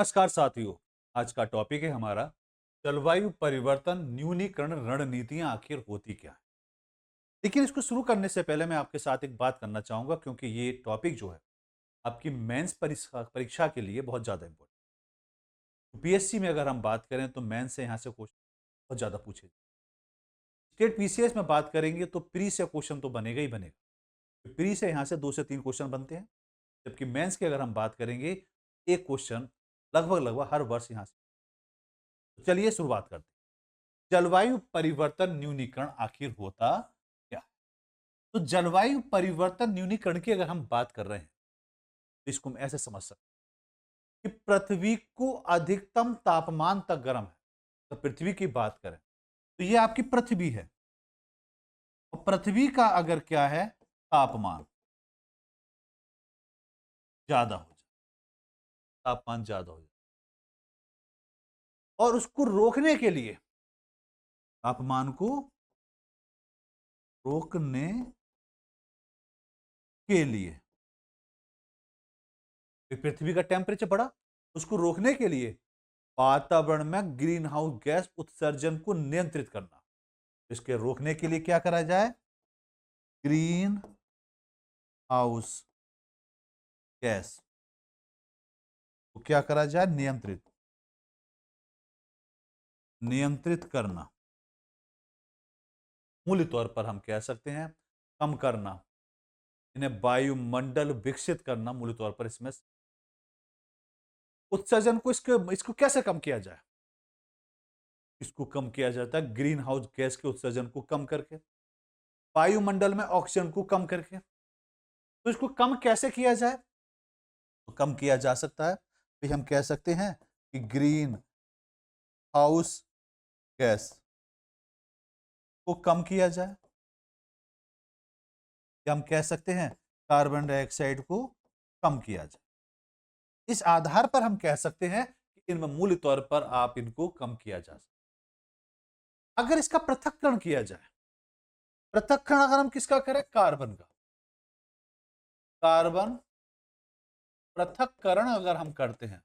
नमस्कार साथियों। आज का टॉपिक है हमारा जलवायु परिवर्तन न्यूनीकरण रणनीतियां आखिर होती क्या है। लेकिन इसको शुरू करने से पहले मैं आपके साथ एक बात करना चाहूंगा, क्योंकि ये टॉपिक जो है आपकी मेंस परीक्षा परीक्षा के लिए बहुत ज्यादा इंपॉर्टेंट। पीएससी में अगर हम बात करें तो मेंस से यहाँ से क्वेश्चन बहुत ज्यादा पूछे। स्टेट पीसीएस में बात करेंगे तो प्री से क्वेश्चन तो बनेगा ही बनेगा। प्री से यहाँ से 2 से 3 क्वेश्चन बनते हैं, जबकि मेंस की अगर हम बात करेंगे एक क्वेश्चन लगभग लगभग हर वर्ष यहाँ से। तो चलिए शुरुआत करते हैं। जलवायु परिवर्तन न्यूनीकरण आखिर होता क्या है? तो जलवायु परिवर्तन न्यूनीकरण की अगर हम बात कर रहे हैं तो इसको हम ऐसे समझ सकते हैं कि पृथ्वी को अधिकतम तापमान तक गर्म है। तो पृथ्वी की बात करें तो ये आपकी पृथ्वी है, और पृथ्वी का अगर क्या है तापमान ज्यादा हो जाए, तापमान ज्यादा हो जाए, और उसको रोकने के लिए, तापमान को रोकने के लिए पृथ्वी का टेम्परेचर बढ़ा, उसको रोकने के लिए वातावरण में ग्रीन हाउस गैस उत्सर्जन को नियंत्रित करना। इसके रोकने के लिए क्या करा जाए? ग्रीन हाउस गैस को क्या करा जाए? नियंत्रित नियंत्रित करना। मूल तौर पर हम कह सकते हैं कम करना, इन्हें वायुमंडल विकसित करना। मूल तौर पर इसमें उत्सर्जन को इसको इसको कैसे कम किया जाए? इसको कम किया जाता है ग्रीन हाउस गैस के उत्सर्जन को कम करके, वायुमंडल में ऑक्सीजन को कम करके। तो इसको कम कैसे किया जाए? तो कम किया जा सकता है तो हम कह सकते हैं कि ग्रीन हाउस गैस को कम किया जाए, या हम कह सकते हैं कार्बन डाइऑक्साइड को कम किया जाए। इस आधार पर हम कह सकते हैं कि इनमें मूल तौर पर आप इनको कम किया जा सकता। अगर इसका पृथक्करण किया जाए, पृथक्करण अगर हम किसका करें? कार्बन का। कार्बन पृथक्करण अगर हम करते हैं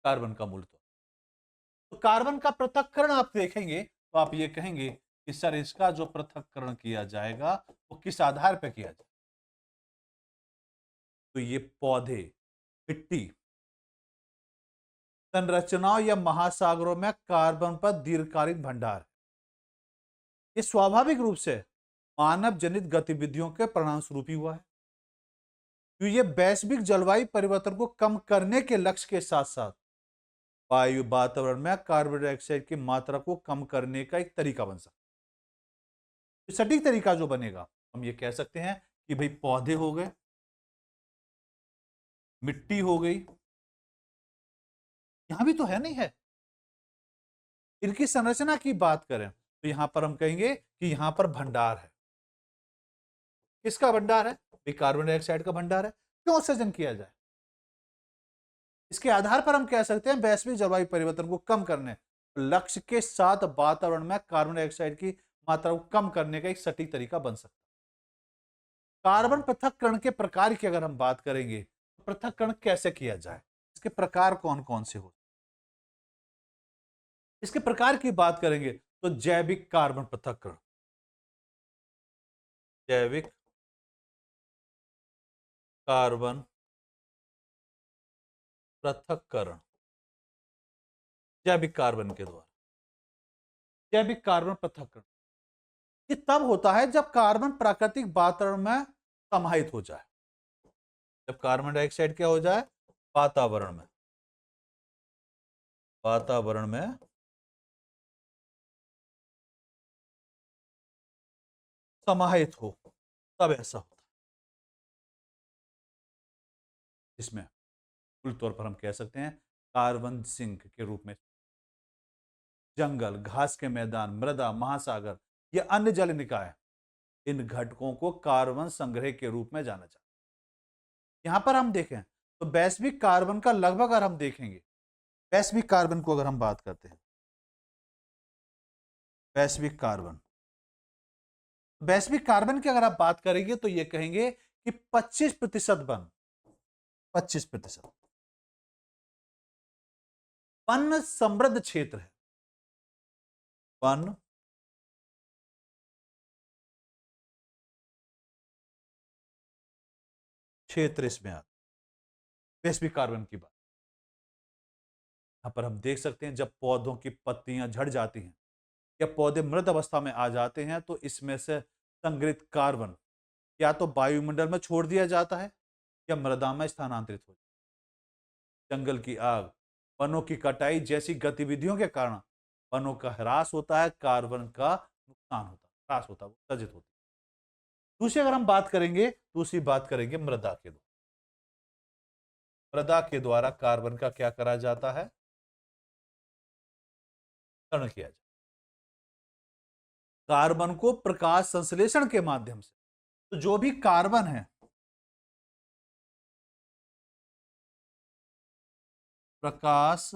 कार्बन का मूल तौर, तो कार्बन का पृथक्करण आप देखेंगे तो आप ये कहेंगे कि सर इसका जो पृथक्करण किया जाएगा वो किस आधार पर किया जाए? तो ये पौधे, मिट्टी, संरचनाओं या महासागरों में कार्बन पर दीर्घकालीन भंडार है। ये स्वाभाविक रूप से मानव जनित गतिविधियों के परिणाम स्वरूप ही हुआ है। तो ये वैश्विक जलवायु परिवर्तन को कम करने के लक्ष्य के साथ साथ वायु वातावरण में कार्बन डाइऑक्साइड की मात्रा को कम करने का एक तरीका बन सकता है। सटीक तरीका जो बनेगा, हम ये कह सकते हैं कि भाई पौधे हो गए, मिट्टी हो गई, यहां भी तो है नहीं है। इनकी संरचना की बात करें तो यहां पर हम कहेंगे कि यहां पर भंडार है। किसका भंडार है? कार्बन डाइऑक्साइड का भंडार है। क्यों उत्सर्जन किया जाए? इसके आधार पर हम कह सकते हैं वैश्विक जलवायु परिवर्तन को कम करने लक्ष्य के साथ वातावरण में कार्बन डाइऑक्साइड की मात्रा को कम करने का एक सटीक तरीका बन सकता है। कार्बन पृथक्करण के प्रकार की अगर हम बात करेंगे तो पृथक्करण कैसे किया जाए, इसके प्रकार कौन कौन से हो? इसके प्रकार की बात करेंगे तो जैविक कार्बन पृथक्करण, जैविक कार्बन पृथक्करण, जैविक कार्बन के द्वारा। जैविक कार्बन पृथक्करण ये तब होता है जब कार्बन प्राकृतिक वातावरण में समाहित हो जाए। जब कार्बन डाइऑक्साइड क्या हो जाए? वातावरण में, वातावरण में समाहित हो, तब ऐसा होता है। इसमें कुल तौर पर हम कह सकते हैं कार्बन सिंक के रूप में जंगल, घास के मैदान, मृदा, महासागर या अन्य जल निकाय, इन घटकों को कार्बन संग्रह के रूप में जाना जाता है। यहां पर हम देखें तो वैश्विक कार्बन का लगभग, अगर हम देखेंगे वैश्विक कार्बन को अगर हम बात करते हैं, वैश्विक कार्बन, वैश्विक कार्बन की अगर आप बात करेंगे तो ये कहेंगे कि 25% वन, 25%। वन समृद्ध क्षेत्र है, वन क्षेत्र इसमें आता है। वैश्विक कार्बन की बात यहां पर हम देख सकते हैं, जब पौधों की पत्तियां झड़ जाती हैं या पौधे मृत अवस्था में आ जाते हैं तो इसमें से संग्रहित कार्बन या तो वायुमंडल में छोड़ दिया जाता है या मृदा में स्थानांतरित हो जाता है। जंगल की आग, वनों की कटाई जैसी गतिविधियों के कारण वनों का ह्रास होता है, कार्बन का नुकसान होता है, ह्रास होता है, वो सर्जित होती है। दूसरी अगर हम बात करेंगे, दूसरी बात करेंगे मृदा के द्वारा। मृदा के द्वारा कार्बन का क्या करा जाता है, क्षरण किया जाता है। कार्बन को प्रकाश संश्लेषण के माध्यम से, तो जो भी कार्बन है, प्रकाश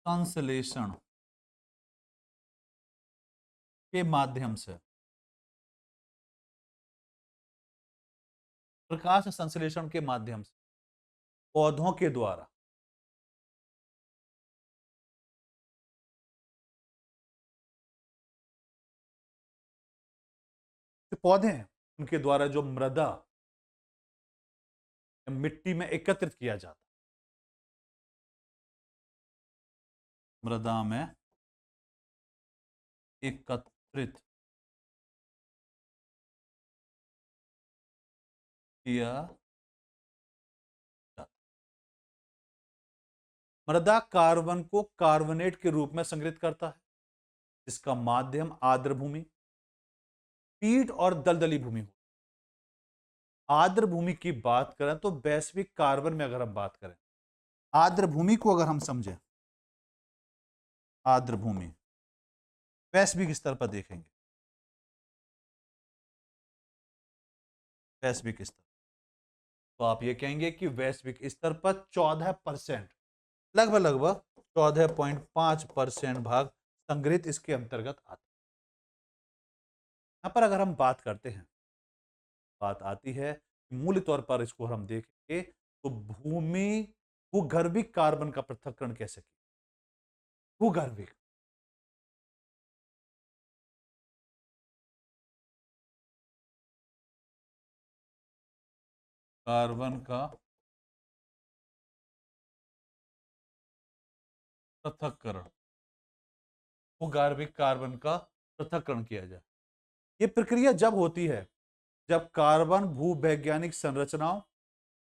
संश्लेषण के माध्यम से, प्रकाश संश्लेषण के माध्यम से पौधों के द्वारा जो पौधे हैं उनके द्वारा जो मृदा मिट्टी में एकत्रित किया जाता है, मृदा में एकत्रित किया जाता है। मृदा कार्बन को कार्बोनेट के रूप में संग्रहित करता है, जिसका माध्यम आर्द्र भूमि, पीट और दलदली भूमि हो। आर्द्र भूमि की बात करें तो वैश्विक कार्बन में अगर हम बात करें, आर्द्र भूमि को अगर हम समझें, आर्द्र भूमि वैश्विक स्तर पर देखेंगे, वैश्विक स्तर, तो आप ये कहेंगे कि वैश्विक स्तर पर 14%, लगभग लगभग 14.5% भाग संग्रहित इसके अंतर्गत आता है। यहां पर अगर हम बात करते हैं, बात आती है मूल तौर पर इसको हम देखेंगे तो भूमि भूगर्भिक कार्बन का पृथक्करण कैसे किया, भूगर्भिक कार्बन का पृथक्करण, भूगर्भिक कार्बन का पृथक्करण किया जाए। यह प्रक्रिया जब होती है जब कार्बन भूवैज्ञानिक संरचनाओं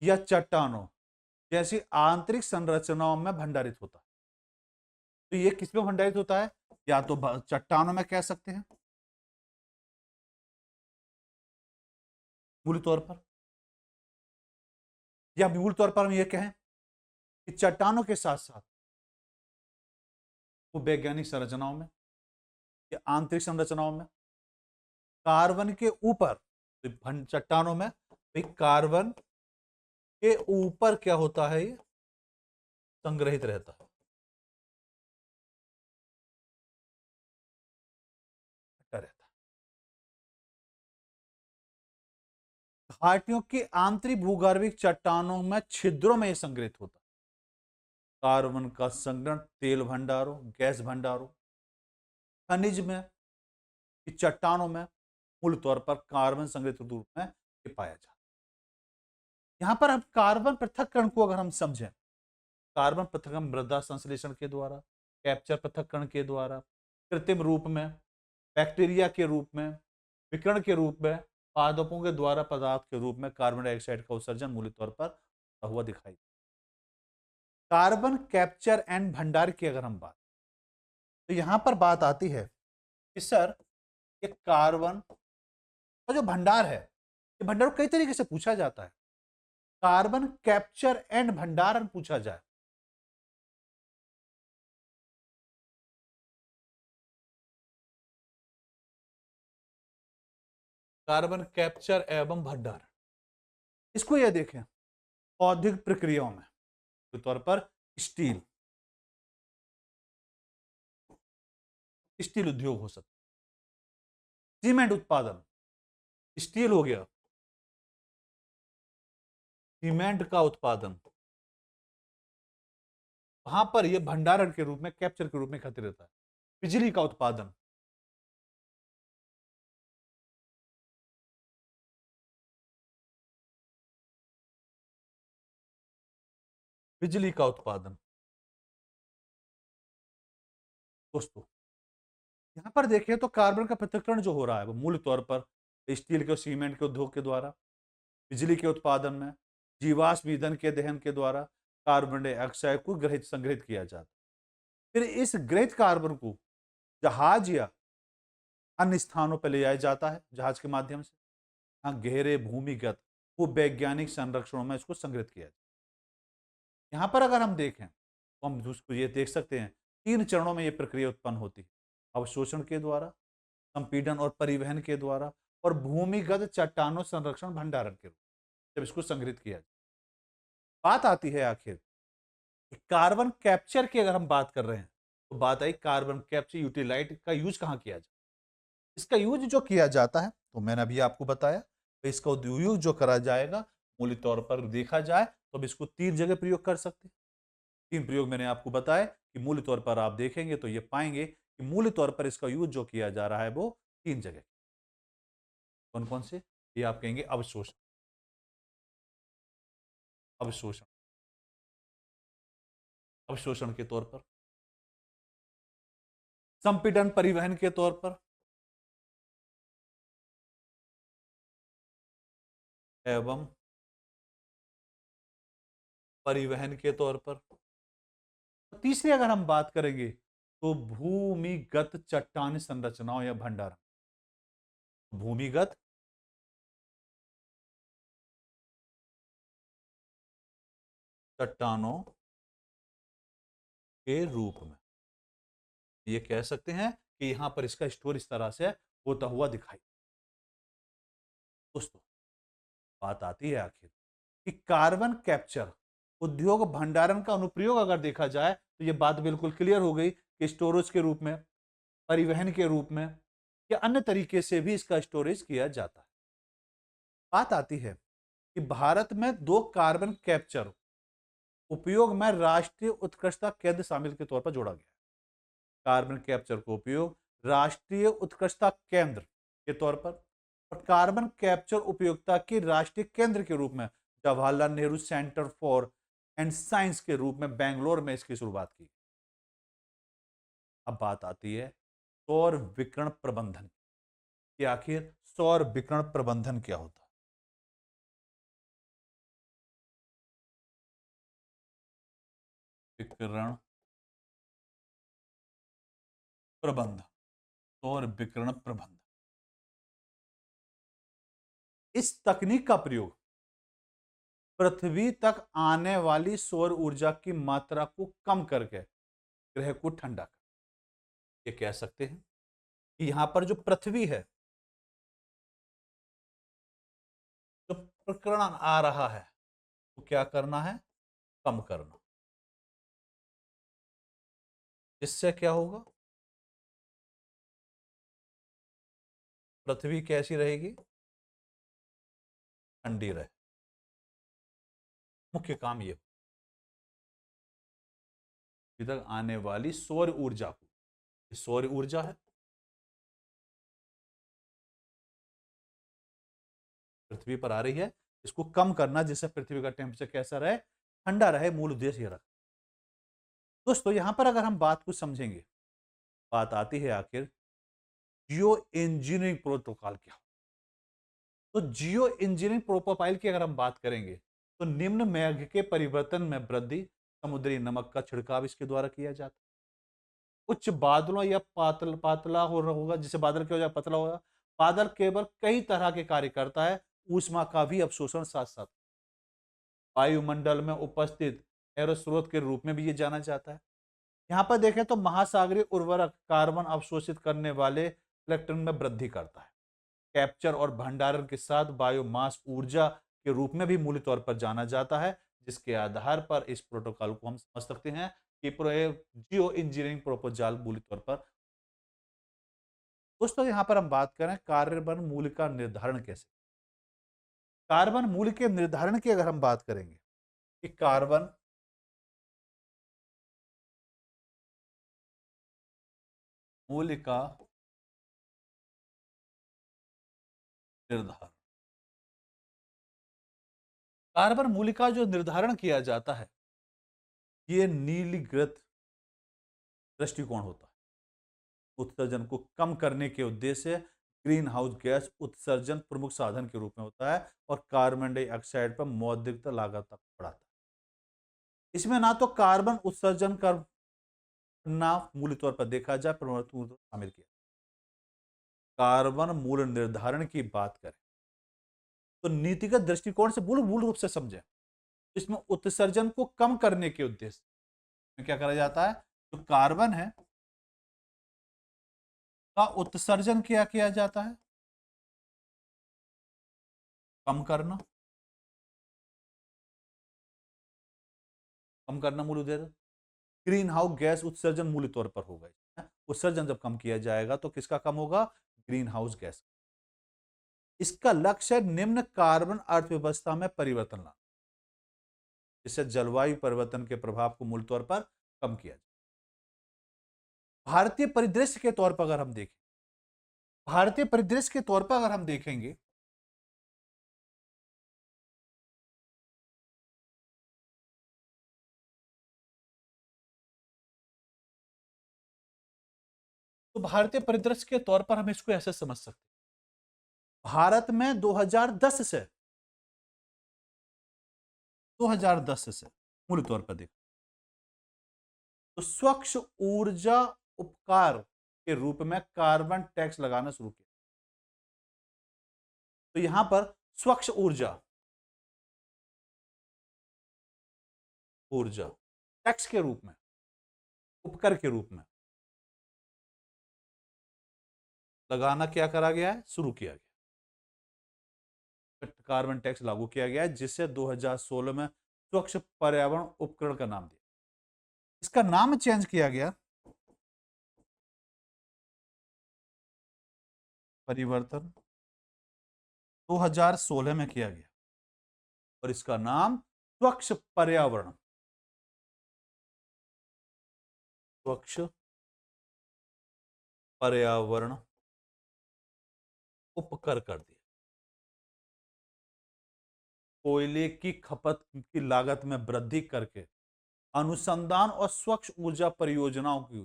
या चट्टानों जैसी आंतरिक संरचनाओं में भंडारित होता है। तो ये किसमें भंडारित होता है, या तो चट्टानों में कह सकते हैं मूल तौर पर, या मूल तौर पर हम ये कहें कि चट्टानों के साथ साथ भूवैज्ञानिक संरचनाओं में या आंतरिक संरचनाओं में कार्बन के ऊपर, चट्टानों में कार्बन के ऊपर क्या होता है, ये संग्रहित रहता है, रहता है। घाटियों की आंतरिक भूगर्भिक चट्टानों में छिद्रों में यह संग्रहित होता है। कार्बन का संग्रहण तेल भंडारों, गैस भंडारों, खनिज में, चट्टानों में मूल तौर पर कार्बन संग्रहित रूप में पाया जाता है। यहां पर हम कार्बन पृथक्करण को अगर हम समझें, कार्बन पृथक्करण मृदा संश्लेषण के द्वारा, कैप्चर पृथक्करण के द्वारा, कृत्रिम रूप में, बैक्टीरिया के रूप में, विकिरण के रूप में, पादपों के द्वारा पदार्थ के रूप में कार्बन डाइऑक्साइड का उत्सर्जन मूल तौर पर हुआ दिखाई। कार्बन कैप्चर एंड भंडार की अगर हम बात, तो यहां पर बात आती है कि सर ये कार्बन का जो भंडार है, ये भंडार कई तरीके से पूछा जाता है। कार्बन कैप्चर एंड भंडारण पूछा जाए, कार्बन कैप्चर एवं भंडारण, इसको यह देखें औद्योगिक प्रक्रियाओं में तौर पर स्टील, स्टील उद्योग हो सकता, सीमेंट उत्पादन, स्टील हो गया, सीमेंट का उत्पादन, वहां पर यह भंडारण के रूप में, कैप्चर के रूप में खतरे रहता है। बिजली का उत्पादन, बिजली का उत्पादन दोस्तों, यहां पर देखें तो कार्बन का पृथक्करण जो हो रहा है वो मूल तौर पर स्टील के और सीमेंट के उद्योग के द्वारा, बिजली के उत्पादन में जीवाश्म ईंधन के दहन के द्वारा कार्बन डाइऑक्साइड को ग्रहित संग्रहित किया जाता है। फिर इस ग्रहित कार्बन को जहाज या अन्य स्थानों पर ले जाया जाता है जहाज के माध्यम से। हाँ, गहरे भूमिगत वो वैज्ञानिक संरक्षणों में इसको संग्रहित किया जाता है। यहाँ पर अगर हम देखें तो हम उसको ये देख सकते हैं, 3 चरणों में ये प्रक्रिया उत्पन्न होती है। अवशोषण के द्वारा, संपीड़न और परिवहन के द्वारा, और भूमिगत चट्टानों संरक्षण भंडारण के रूप में जब इसको संग्रहित किया जाए। बात आती है आखिर कार्बन कैप्चर की, अगर हम बात कर रहे हैं तो बात आई कार्बन कैप्चर यूटिलाइट का यूज कहाँ किया जाए। इसका यूज जो किया जाता है तो मैंने अभी आपको बताया, तो इसका यूज जो करा जाएगा मूल तौर पर देखा जाए तो अब इसको 3 जगह प्रयोग कर सकते हैं। 3 प्रयोग मैंने आपको बताया कि मूल तौर पर आप देखेंगे तो ये पाएंगे कि मूल तौर पर इसका यूज जो किया जा रहा है वो 3 जगह। कौन कौन से? ये आप कहेंगे अवशोषण, अवशोषण, अवशोषण के तौर पर, संपीड़न परिवहन के तौर पर, एवं परिवहन के तौर पर। तीसरी अगर हम बात करेंगे तो भूमिगत चट्टान संरचनाओं या भंडारण, भूमिगत चट्टानों के रूप में, ये कह सकते हैं कि यहां पर इसका स्टोर इस तरह से होता हुआ दिखाई। दोस्तों, बात आती है आखिर कि कार्बन कैप्चर उद्योग भंडारण का अनुप्रयोग अगर देखा जाए तो ये बात बिल्कुल क्लियर हो गई कि स्टोरेज के रूप में, परिवहन के रूप में या अन्य तरीके से भी इसका स्टोरेज किया जाता है। बात आती है कि भारत में 2 कार्बन कैप्चर उपयोग में राष्ट्रीय उत्कृष्टता केंद्र शामिल के तौर पर जोड़ा गया है। कार्बन कैप्चर को उपयोग राष्ट्रीय उत्कृष्टता केंद्र के तौर पर और कार्बन कैप्चर उपयोगिता के राष्ट्रीय केंद्र के रूप में Jawaharlal Nehru centre for and science के रूप में बेंगलोर में इसकी शुरुआत की। अब बात आती है सौर विकिरण प्रबंधन कि आखिर सौर विकिरण प्रबंधन क्या होता है। विकिरण प्रबंधन, सौर विकिरण प्रबंधन, इस तकनीक का प्रयोग पृथ्वी तक आने वाली सौर ऊर्जा की मात्रा को कम करके ग्रह को ठंडा कर, ये कह सकते हैं कि यहां पर जो पृथ्वी है, जो प्रकरण आ रहा है तो क्या करना है? कम करना। इससे क्या होगा? पृथ्वी कैसी रहेगी? ठंडी रहे। मुख्य काम ये इधर आने वाली सौर ऊर्जा को, सौर ऊर्जा है पृथ्वी पर आ रही है, इसको कम करना जिससे पृथ्वी का टेम्परेचर कैसा रहे? ठंडा रहे। मूल उद्देश्य ये रखा। दोस्तों, यहां पर अगर हम बात को समझेंगे, बात आती है आखिर जियो इंजीनियरिंग प्रोटोकॉल क्या। तो जियो इंजीनियरिंग प्रोटोकॉल की अगर हम बात करेंगे तो निम्न मेघ के परिवर्तन में वृद्धि, समुद्री नमक का छिड़काव इसके द्वारा किया जाता है। उच्च बादलों या पातला होगा, जिसे बादल क्या हो जाए? पतला होगा। बादल केवल कई तरह के कार्य करता है, ऊष्मा का भी अवशोषण साथ साथ वायुमंडल में उपस्थित एरोस्रोत के रूप में भी ये जाना जाता है। यहाँ पर देखें तो महासागरीय उर्वरक कार्बन अवशोषित करने वाले इलेक्ट्रॉन में वृद्धि करता है। कैप्चर और भंडारण के साथ बायोमास ऊर्जा के रूप में भी मूल तौर पर जाना जाता है, जिसके आधार पर इस प्रोटोकॉल को हम समझ सकते हैं कि जियो इंजीनियरिंग प्रोपोजल मूल तौर पर। दोस्तों, यहां पर हम बात करें कार्बन मूल्य का निर्धारण कैसे। कार्बन मूल्य के निर्धारण की अगर हम बात करेंगे कि कार्बन मूल्य का निर्धारण। कार्बन मूल्य का जो निर्धारण किया जाता है, ये नीलीकृत दृष्टिकोण होता है। उत्सर्जन को कम करने के उद्देश्य से ग्रीन हाउस गैस उत्सर्जन प्रमुख साधन के रूप में होता है और कार्बन डाइऑक्साइड पर मौद्रिक लागत तक बढ़ाता है। इसमें ना तो कार्बन उत्सर्जन करना मूल तौर पर देखा जाए, प्रवर्तन शामिल किया। कार्बन मूल्य निर्धारण की बात करें तो नीतिगत दृष्टिकोण से मूल रूप से समझें, इसमें उत्सर्जन को कम करने के उद्देश्य में क्या करा जाता है, जो कार्बन है का उत्सर्जन क्या किया जाता है, कम करना। कम करना मूल उद्देश्य। ग्रीन हाउस गैस उत्सर्जन मूल तौर पर होगा। उत्सर्जन जब कम किया जाएगा तो किसका कम होगा, ग्रीन हाउस गैस। इसका लक्ष्य है निम्न कार्बन अर्थव्यवस्था में परिवर्तन लाना, जिससे जलवायु परिवर्तन के प्रभाव को मूल तौर पर कम किया जाए। भारतीय परिदृश्य के तौर पर अगर हम देखें, भारतीय परिदृश्य के तौर पर अगर हम देखेंगे तो भारतीय परिदृश्य के तौर पर हम इसको ऐसे समझ सकते हैं। भारत में 2010 से मूल तौर पर देखें तो स्वच्छ ऊर्जा उपकार के रूप में कार्बन टैक्स लगाना शुरू किया। तो यहां पर स्वच्छ ऊर्जा ऊर्जा टैक्स के रूप में, उपकर के रूप में लगाना क्या करा गया है, शुरू किया गया। कार्बन टैक्स लागू किया गया है, जिससे 2016 में स्वच्छ पर्यावरण उपकरण का नाम दिया। इसका नाम चेंज किया गया, परिवर्तन 2016 में किया गया और इसका नाम स्वच्छ पर्यावरण, स्वच्छ पर्यावरण उपकर कर दिया। कोयले की खपत की लागत में वृद्धि करके अनुसंधान और स्वच्छ ऊर्जा परियोजनाओं की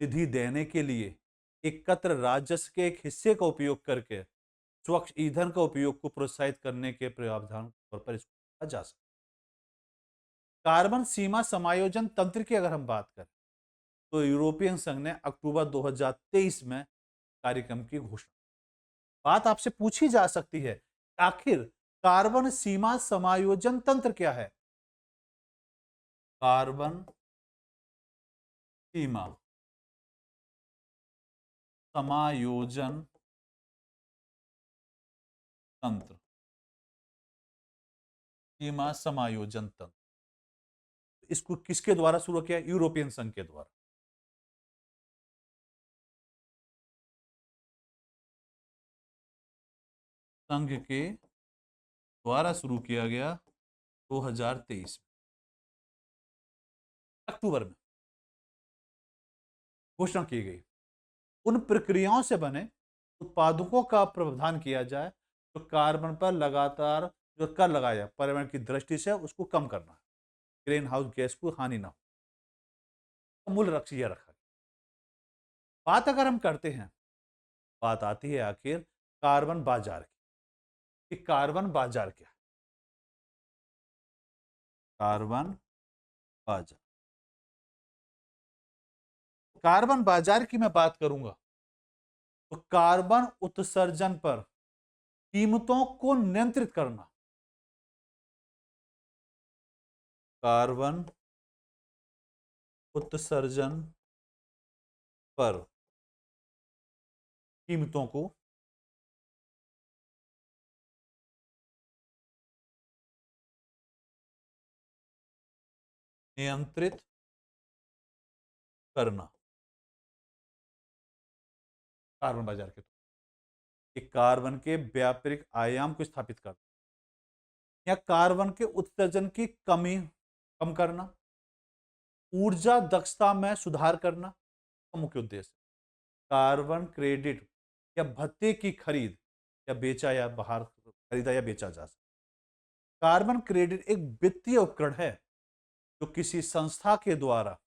निधि देने के लिए एकत्र राजस्व के एक हिस्से का उपयोग करके स्वच्छ ईंधन का उपयोग को प्रोत्साहित करने के प्रावधान तौर पर इसको किया जा सकता है। कार्बन सीमा समायोजन तंत्र की अगर हम बात करें तो यूरोपियन संघ ने अक्टूबर 2023 में कार्यक्रम की घोषणा। बात आपसे पूछी जा सकती है, आखिर कार्बन सीमा समायोजन तंत्र क्या है? कार्बन सीमा समायोजन तंत्र, सीमा समायोजन तंत्र इसको किसके द्वारा शुरू किया? यूरोपियन संघ के द्वारा। संघ के द्वारा शुरू किया गया 2023 अक्टूबर में घोषणा की गई। उन प्रक्रियाओं से बने उत्पादकों का प्रावधान किया जाए तो कार्बन पर लगातार जो कर लगाया पर्यावरण की दृष्टि से उसको कम करना है, ग्रीन हाउस गैस को हानि ना हो, तो मूल लक्ष्य यह रखा गया। बात अगर हम करते हैं, बात आती है आखिर कार्बन बाजार की, कि कार्बन बाजार क्या है। कार्बन बाजार, कार्बन बाजार की मैं बात करूंगा तो कार्बन उत्सर्जन पर कीमतों को नियंत्रित करना, कार्बन उत्सर्जन पर कीमतों को नियंत्रित करना, कार्बन बाजार के तो कार्बन के व्यापारिक आयाम को स्थापित करना या कार्बन के उत्सर्जन की कमी कम करना, ऊर्जा दक्षता में सुधार करना का मुख्य उद्देश्य। कार्बन क्रेडिट या भत्ते की खरीद या बेचा या बाहर खरीदा या बेचा जा सकता है। कार्बन क्रेडिट एक वित्तीय उपकरण है जो किसी संस्था के द्वारा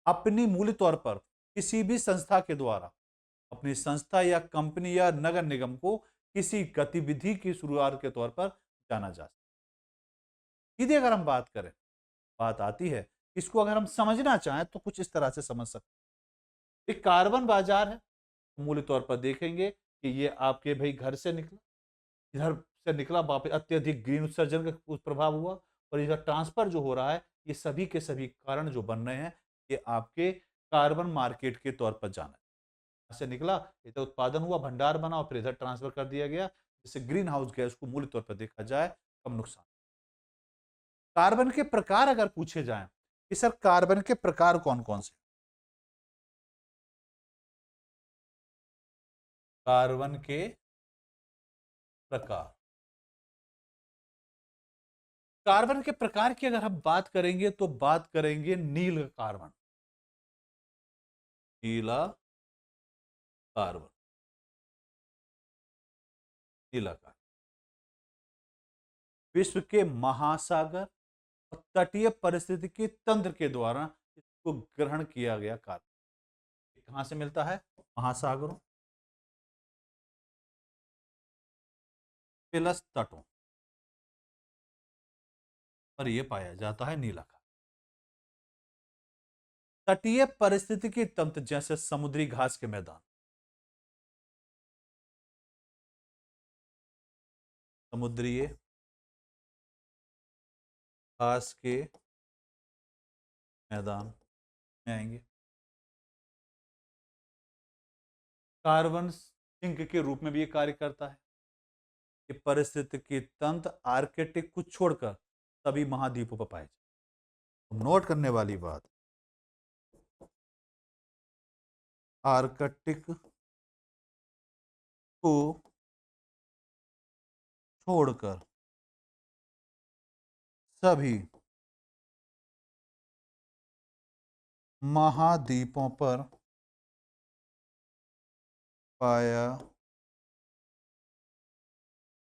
अपनी मूल्य तौर पर किसी भी संस्था के द्वारा अपनी संस्था या कंपनी या नगर निगम को किसी गतिविधि की शुरुआत के तौर पर जाना जा सकता है। सीधे अगर हम बात करें, बात आती है, इसको अगर हम समझना चाहें तो कुछ इस तरह से समझ सकते हैं। एक कार्बन बाजार है, मूल्य तौर पर देखेंगे कि ये आपके भाई घर से निकला, इधर से निकला वापस, अत्यधिक ग्रीन उत्सर्जन का कुछ प्रभाव हुआ और इधर ट्रांसफर जो हो रहा है, ये सभी के सभी कारण जो बन रहे हैं, ये आपके कार्बन मार्केट के तौर पर जाना है। से निकला, इधर उत्पादन हुआ, भंडार बना और फिर इधर ट्रांसफर कर दिया गया। जिससे ग्रीन हाउस गैस को मूल्य तौर पर देखा जाए कम नुकसान। कार्बन के प्रकार अगर पूछे जाएं कि सर कार्बन के प्रकार कौन कौन से, कार्बन के प्रकार, कार्बन के प्रकार की अगर हम बात करेंगे तो बात करेंगे नील कार्बन, नीला कार्बन, नीला कार्बन विश्व के महासागर और तटीय परिस्थितिकी तंत्र के द्वारा इसको ग्रहण किया गया कार्बन। कहां से मिलता है? महासागरों प्लस तटों पर यह पाया जाता है नीला कार्बन। तटीय परिस्थितिकी तंत्र जैसे समुद्री घास के मैदान, समुद्री घास के मैदान में आएंगे। कार्बन सिंक के रूप में भी ये कार्य करता है। ये परिस्थितिकी तंत्र आर्कटिक को छोड़कर सभी महाद्वीपों पर पाए जाते। नोट करने वाली बात, आर्कटिक को छोड़कर सभी महाद्वीपों पर पाया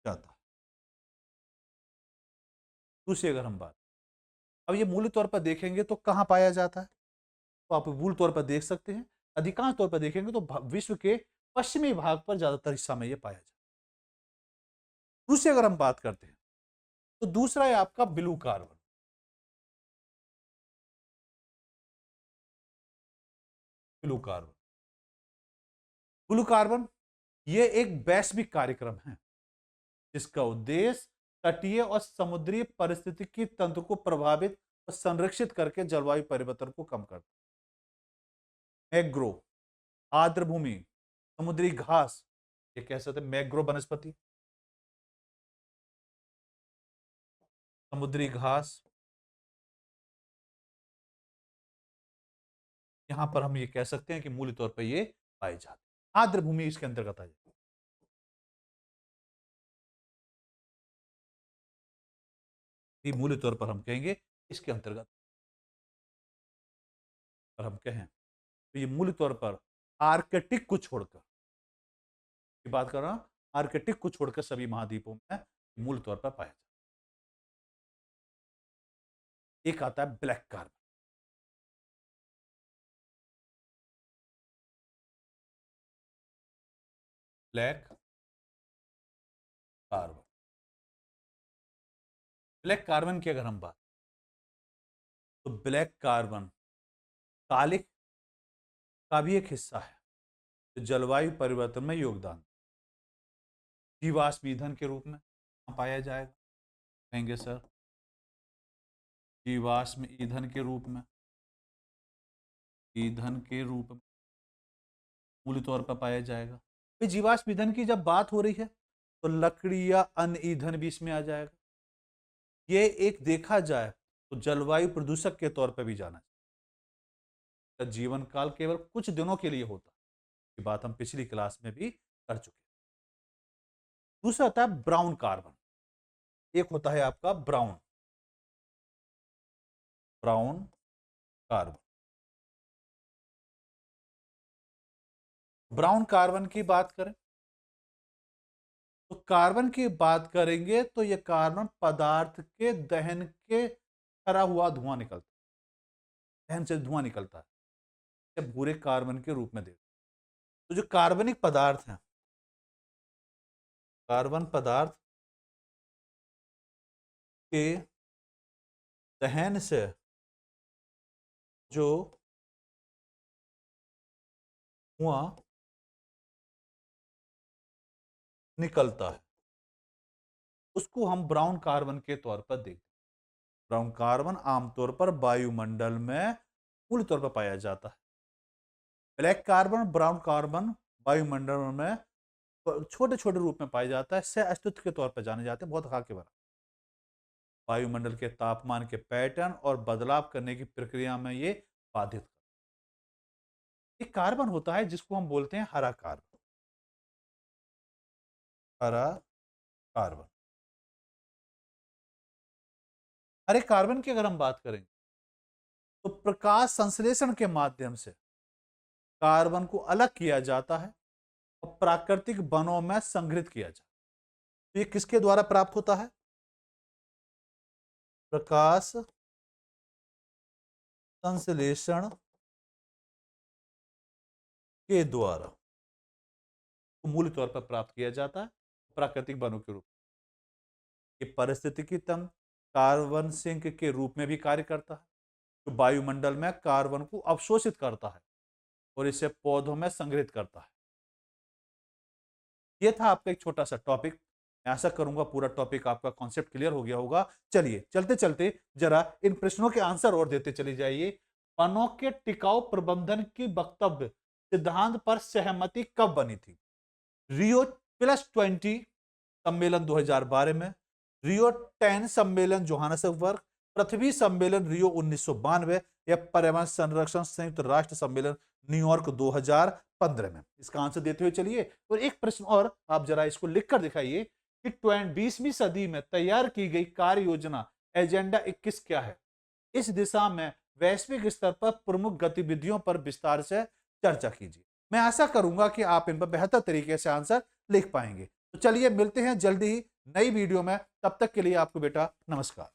जाता है। दूसरी अगर हम बात, अब ये मूल तौर पर देखेंगे तो कहां पाया जाता है, तो आप मूल तौर पर देख सकते हैं, अधिकांश तौर पर देखेंगे तो विश्व के पश्चिमी भाग पर ज्यादातर हिस्सा में ये पाया जाता है। दूसरी अगर हम बात करते हैं तो दूसरा है आपका blue carbon. Blue carbon, blue carbon ये एक वैश्विक कार्यक्रम है जिसका उद्देश्य तटीय और समुद्री परिस्थितिकी तंत्र को प्रभावित और संरक्षित करके जलवायु परिवर्तन को कम करता है। मैग्रो, आर्द्र भूमि, समुद्री घास, ये कह सकते हैं मैग्रो वनस्पति, समुद्री घास, यहां पर हम ये कह सकते हैं कि मूल तौर पर ये पाए जाते हैं। आर्द्र भूमि इसके अंतर्गत आ जाती है। मूल तौर पर हम कहेंगे इसके अंतर्गत, और हम कहें तो ये मूल तौर पर आर्कटिक को छोड़कर, की बात कर रहा हूं, आर्कटिक को छोड़कर सभी महाद्वीपों में मूल तौर पर पाया जाता है। एक आता है black carbon. Black carbon, black carbon की अगर हम बात, तो ब्लैक कार्बन कालिक का भी एक हिस्सा है जो जलवायु परिवर्तन में योगदान, जीवाश्म ईंधन के रूप में पाया जाएगा। कहेंगे सर जीवाश्म ईंधन के रूप में, ईंधन के रूप में मूल तौर पर पाया जाएगा। फिर जीवाश्म ईंधन की जब बात हो रही है तो लकड़ी या अन्य ईंधन भी इसमें आ जाएगा। ये एक देखा जाए तो जलवायु प्रदूषक के तौर पर भी जाना चाहिए। जीवन काल केवल कुछ दिनों के लिए होता है, ये बात हम पिछली क्लास में भी कर चुके। दूसरा होता है ब्राउन कार्बन। एक होता है आपका brown, brown carbon. Brown carbon की बात करें तो कार्बन की बात करेंगे तो यह कार्बन पदार्थ के दहन के ठहरा हुआ धुआं निकलता है, दहन से धुआं निकलता है, इसे भूरे कार्बन के रूप में देखते हैं। तो जो कार्बनिक पदार्थ हैं, कार्बन पदार्थ के दहन से जो धुआं निकलता है उसको हम ब्राउन कार्बन के तौर पर देखते हैं। ब्राउन कार्बन आमतौर पर वायुमंडल में पूर्ण तौर पर पाया जाता है। ब्लैक कार्बन, ब्राउन कार्बन वायुमंडल में छोटे छोटे रूप में पाया जाता है, सह अस्तित्व के तौर पर जाने जाते हैं, बहुत खाके बना। वायुमंडल के तापमान के पैटर्न और बदलाव करने की प्रक्रिया में ये बाधित करता है। एक कार्बन होता है जिसको हम बोलते हैं हरा कार्बन। हरा कार्बन, हरे कार्बन की अगर हम बात करें तो प्रकाश संश्लेषण के माध्यम से कार्बन को अलग किया जाता है और प्राकृतिक वनों में संग्रहित किया जाता है। तो ये किसके द्वारा प्राप्त होता है? प्रकाश संश्लेषण के द्वारा तो मूल तौर पर प्राप्त किया जाता है प्राकृतिक वनों के रूप में। पारिस्थितिकी तंत्र कार्बन सिंक के रूप में भी कार्य करता है, जो वायुमंडल में कार्बन को अवशोषित करता है और इसे पौधों में संग्रहित करता है। यह था आपका एक छोटा सा टॉपिक। मैं आशा करूंगा पूरा टॉपिक आपका कॉन्सेप्ट क्लियर हो गया होगा। चलिए चलते चलते जरा इन प्रश्नों के आंसर और देते चले जाइए। वनों के टिकाऊ प्रबंधन की वक्तव्य सिद्धांत पर सहमति कब बनी थी? रियो +20 सम्मेलन 2012 में, रियो 10 सम्मेलन जोहान्सबर्ग, पृथ्वी सम्मेलन रियो 1992 या पर्यावरण संरक्षण संयुक्त राष्ट्र सम्मेलन न्यूयॉर्क 2015 में। इसका आंसर देते हुए चलिए। और एक प्रश्न और, आप जरा इसको लिखकर दिखाइए कि 20वीं सदी में तैयार की गई कार्य योजना एजेंडा 21 क्या है? इस दिशा में वैश्विक स्तर पर प्रमुख गतिविधियों पर विस्तार से चर्चा कीजिए। मैं आशा करूंगा कि आप इन पर बेहतर तरीके से आंसर लिख पाएंगे। तो चलिए मिलते हैं जल्दी ही नई वीडियो में। तब तक के लिए आपको बेटा नमस्कार।